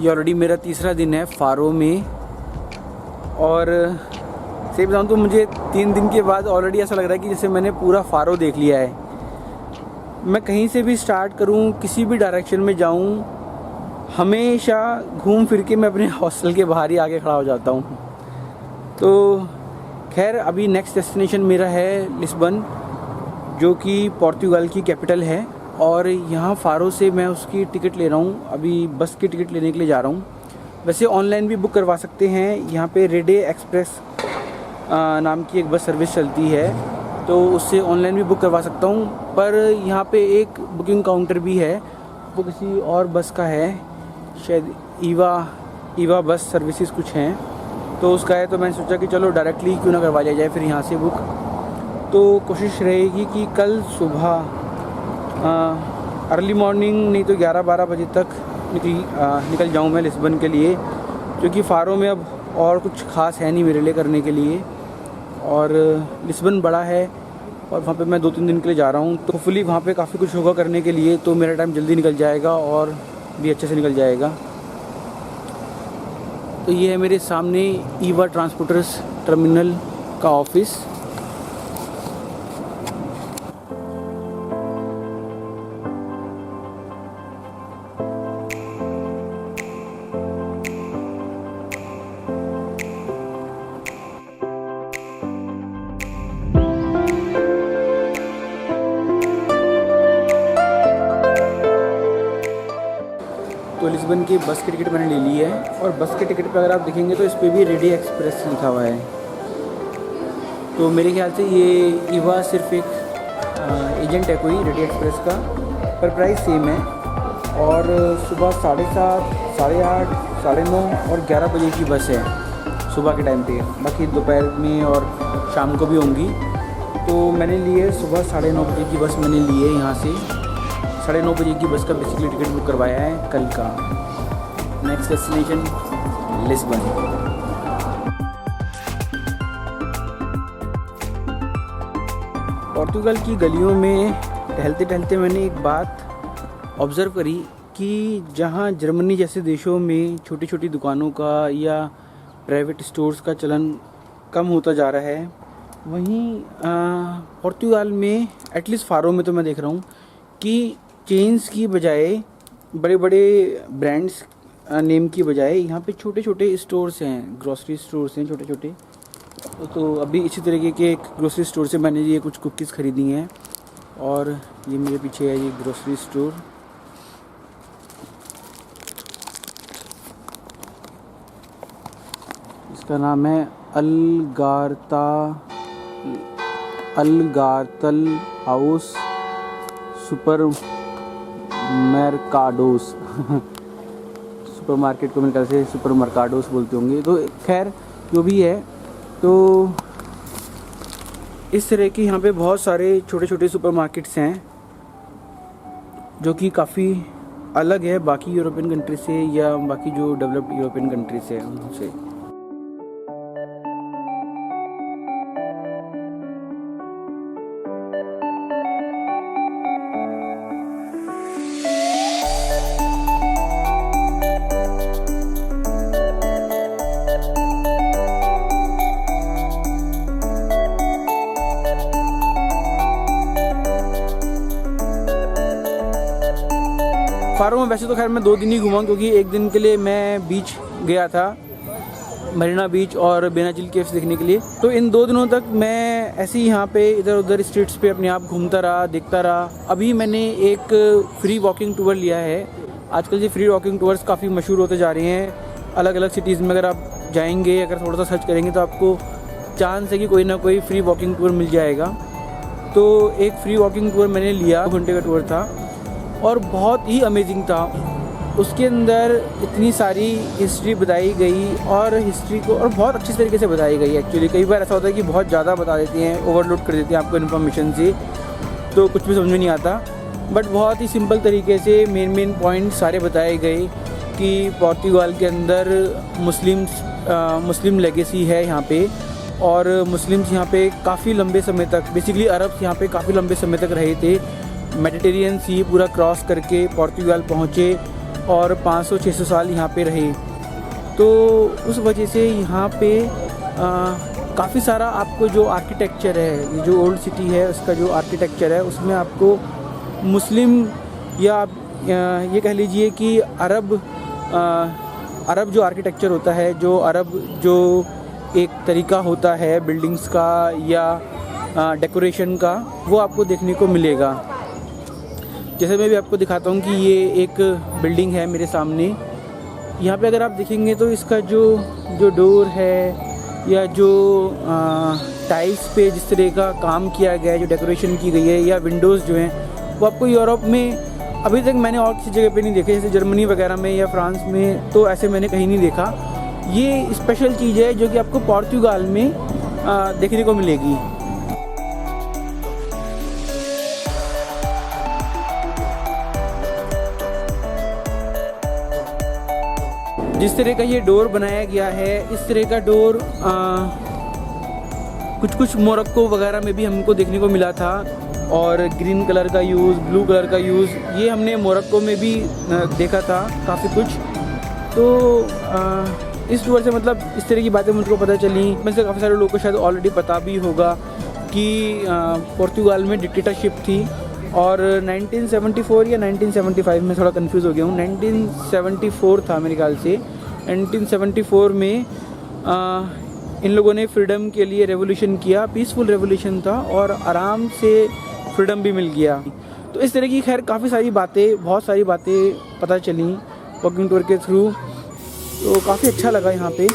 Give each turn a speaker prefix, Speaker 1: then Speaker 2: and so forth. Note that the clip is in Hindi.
Speaker 1: ये ऑलरेडी मेरा तीसरा दिन है फ़ारो में, और सही बताऊँ तो मुझे 3 दिन के बाद ऑलरेडी ऐसा लग रहा है कि जैसे मैंने पूरा फ़ारो देख लिया है। मैं कहीं से भी स्टार्ट करूँ, किसी भी डायरेक्शन में जाऊँ, हमेशा घूम फिर के मैं अपने हॉस्टल के बाहर ही आके खड़ा हो जाता हूँ। तो खैर अभी नेक्स्ट डेस्टिनेशन मेरा है लिस्बन, जो कि पोर्तुगाल की कैपिटल है, और यहाँ फ़ारो से मैं उसकी टिकट ले रहा हूँ। अभी बस की टिकट लेने के लिए जा रहा हूँ। वैसे ऑनलाइन भी बुक करवा सकते हैं। यहाँ पे रेडे एक्सप्रेस नाम की एक बस सर्विस चलती है, तो उससे ऑनलाइन भी बुक करवा सकता हूँ। पर यहाँ पे एक बुकिंग काउंटर भी है, वो किसी और बस का है, शायद ईवा बस सर्विसेज कुछ हैं, तो उसका है। तो मैंने सोचा कि चलो डायरेक्टली क्यों ना करवा लिया जाए फिर यहाँ से बुक। तो कोशिश रहेगी कि कल सुबह अर्ली मॉर्निंग नहीं तो 11-12 बजे तक निकल जाऊँ मैं लिस्बन के लिए, क्योंकि फ़ारो में अब और कुछ ख़ास है नहीं मेरे लिए करने के लिए, और लिस्बन बड़ा है और वहाँ पे मैं 2-3 दिन के लिए जा रहा हूँ। तो होपफुली वहाँ पे काफ़ी कुछ होगा करने के लिए, तो मेरा टाइम जल्दी निकल जाएगा और भी अच्छे से निकल जाएगा। तो ये है मेरे सामने ईवा ट्रांसपोर्टर्स टर्मिनल का ऑफिस। तो लिस्बन की बस की टिकट मैंने ले ली है, और बस के टिकट पर अगर आप देखेंगे तो इस पर भी रेडी एक्सप्रेस लिखा हुआ है। तो मेरे ख्याल से ये ईवा सिर्फ एक एजेंट है कोई रेडी एक्सप्रेस का, पर प्राइस सेम है। और सुबह 7:30, 8:30, 9:30 और 11 बजे की बस है सुबह के टाइम पे, बाकी दोपहर में और शाम को भी होंगी। तो मैंने ली है सुबह 9:30 बजे की बस मैंने ली है यहाँ से। 9:30 बजे की बस का बेसिकली टिकट बुक करवाया है कल का। Next destination Lisbon. पोर्तुगाल की गलियों में टहलते टहलते मैंने एक बात ऑब्ज़र्व करी कि जहाँ जर्मनी जैसे देशों में छोटी छोटी दुकानों का या प्राइवेट स्टोर्स का चलन कम होता जा रहा है, वहीं पोर्तुगाल में एटलीस्ट फ़ारो में तो मैं देख रहा हूँ कि चेन्स की बजाय, बड़े बड़े ब्रांड्स नेम की बजाय यहाँ पे छोटे छोटे स्टोर्स हैं, ग्रोसरी स्टोर्स हैं छोटे छोटे। तो अभी इसी तरीके के एक ग्रोसरी स्टोर से मैंने ये कुछ कुकीज़ ख़रीदी हैं, और ये मेरे पीछे है ये ग्रोसरी स्टोर। इसका नाम है अलगारतल हाउस सुपर मर्काडोस सुपर मार्केट को मेरे ख्याल से सुपर मर्काडोस बोलते होंगे। तो खैर जो भी है, तो इस तरह के यहाँ पे बहुत सारे छोटे छोटे सुपर मार्केट्स हैं, जो कि काफ़ी अलग है बाकी यूरोपियन कंट्री से, या बाकी जो डेवलप्ड यूरोपियन कंट्री से उनसे। फ़ारो में वैसे तो खैर मैं 2 दिन ही घूमा, क्योंकि एक दिन के लिए मैं बीच गया था, मरीना बीच और बेनाचिल केव्स देखने के लिए। तो इन 2 दिनों तक मैं ऐसे ही यहाँ पे इधर उधर स्ट्रीट्स पे अपने आप घूमता रहा, देखता रहा। अभी मैंने एक फ्री वॉकिंग टूर लिया है। आजकल ये फ्री वॉकिंग टूर्स काफ़ी मशहूर होते जा रहे हैं अलग अलग सिटीज़ में। अगर आप जाएंगे, अगर थोड़ा सा सर्च करेंगे, तो आपको चांस है कि कोई ना कोई फ्री वॉकिंग टूर मिल जाएगा। तो एक फ्री वॉकिंग टूर मैंने लिया, 2 घंटे का टूर था, और बहुत ही अमेजिंग था। उसके अंदर इतनी सारी हिस्ट्री बताई गई, और हिस्ट्री को और बहुत अच्छी तरीके से बताई गई। एक्चुअली कई बार ऐसा होता है कि बहुत ज़्यादा बता देते हैं, ओवरलोड कर देते हैं आपको इन्फॉर्मेशन से, तो कुछ भी समझ में नहीं आता। बट बहुत ही सिंपल तरीके से मेन पॉइंट सारे बताए गए कि पोर्तुगाल के अंदर मुस्लिम लेगेसी है यहाँ पे, और मुस्लिम्स यहाँ पे काफ़ी लंबे समय तक, बेसिकली अरब्स यहाँ पे काफ़ी लंबे समय तक रहे थे। मेडिटेरियन सी पूरा क्रॉस करके पोर्तुगाल पहुँचे, और 500-600 साल यहाँ पे रहे। तो उस वजह से यहाँ पे काफ़ी सारा आपको जो आर्किटेक्चर है, ये जो ओल्ड सिटी है उसका जो आर्किटेक्चर है उसमें आपको मुस्लिम या आप ये कह लीजिए कि अरब जो आर्किटेक्चर होता है, जो अरब जो एक तरीका होता है बिल्डिंग्स का या डेकोरेशन का, वो आपको देखने को मिलेगा। जैसे मैं भी आपको दिखाता हूँ कि ये एक बिल्डिंग है मेरे सामने। यहाँ पे अगर आप देखेंगे तो इसका जो डोर है या जो टाइल्स पे जिस तरह का काम किया गया है, जो डेकोरेशन की गई है, या विंडोज़ जो हैं, वो आपको यूरोप में अभी तक मैंने और किसी जगह पे नहीं देखे। जैसे जर्मनी वगैरह में या फ्रांस में तो ऐसे मैंने कहीं नहीं देखा। ये स्पेशल चीज़ है जो कि आपको पोर्तुगाल में देखने को मिलेगी। जिस तरह का ये डोर बनाया गया है, इस तरह का डोर कुछ मोरक्को वगैरह में भी हमको देखने को मिला था। और ग्रीन कलर का यूज़, ब्लू कलर का यूज़, ये हमने मोरक्को में भी देखा था काफ़ी कुछ। तो इस टूर से मतलब इस तरह की बातें मुझको पता चली। में से काफ़ी सारे लोगों को शायद ऑलरेडी पता भी होगा कि पोर्तुगाल में डिक्टेटरशिप थी और 1974 या 1975 में, थोड़ा कंफ्यूज हो गया हूँ, 1974 था मेरे ख्याल से। 1974 में इन लोगों ने फ्रीडम के लिए रेवोल्यूशन किया, पीसफुल रेवोल्यूशन था और आराम से फ्रीडम भी मिल गया। तो इस तरह की खैर काफ़ी सारी बातें, बहुत सारी बातें पता चली वॉकिंग टूर के थ्रू। तो काफ़ी अच्छा लगा यहाँ पे।